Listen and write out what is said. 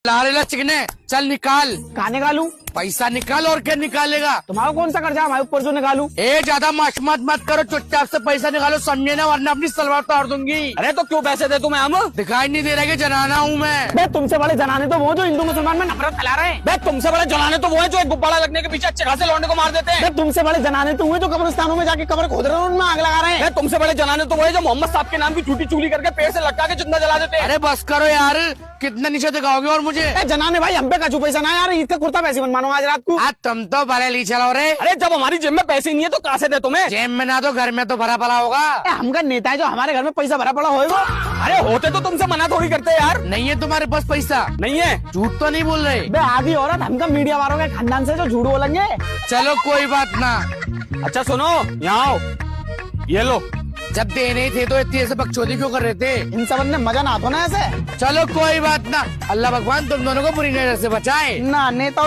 लारेला चिकने, चल निकाल। कहाँ निकालू? पैसा निकाल, और क्या निकालेगा? तुम्हारा कौन सा कर्जा हमारे ऊपर जो निकालू? ए ज्यादा माशमत मत करो, चुपचाप से पैसा निकालो, समझे ना, वरना अपनी सलवार तोड़ दूंगी। अरे तो क्यों पैसे दे तुम्हें हम? दिखाई नहीं दे रहा कि जनाना हूँ मैं। बे तुमसे बड़े जनाने तो वो जो हिंदू मुसलमान में नफरत फैला रहे हैं। बे तुमसे बड़े जलाने तो वो है जो एक गुब्बारा लगने के पीछे अच्छे खासे लौंडे को मार देते हैं। बे तुमसे बड़े जनाने तो हुए जो कब्रिस्तानों में जाके कब्र खोद रहे हैं, उनमें आग लगा रहे हैं। बे तुमसे बड़े जलाने तो वो है जो मोहम्मद साहब के नाम की झूठी चूली करके पेड़ से लटका के जिंदा जला देते हैं। अरे बस करो यार, कितना नीचे दिखाओगे और मुझे? बे जनाने भाई हम पे कचू पैसा ना यार, ईद का कुर्ता पैसे बनवानो आज रात को। आज तुम तो भले ली चलो रे। अरे जब हमारी जेब में पैसे नहीं है तो कहाँ से दे तुम्हें? जेब में ना तो घर में तो भरा पड़ा होगा। हमका नेता है जो हमारे घर में पैसा भरा पड़ा होगा। अरे होते तो तुमसे मना थोड़ी करते यार। नहीं है तुम्हारे पास पैसा? नहीं है। झूठ तो नहीं बोल रहे? बे आधी औरत हमका मीडिया वालों के खानदान से जो झूठ बोलेंगे। चलो कोई बात ना। अच्छा सुनो, यहाँ आओ, ये लो। जब देने थे तो इतनी ऐसे बकचोदी क्यों कर रहे थे? इन सब ने मजा ना आता ना ऐसे। चलो कोई बात ना, अल्लाह भगवान तुम दोनों को बुरी नजर से बचाए। ना नेता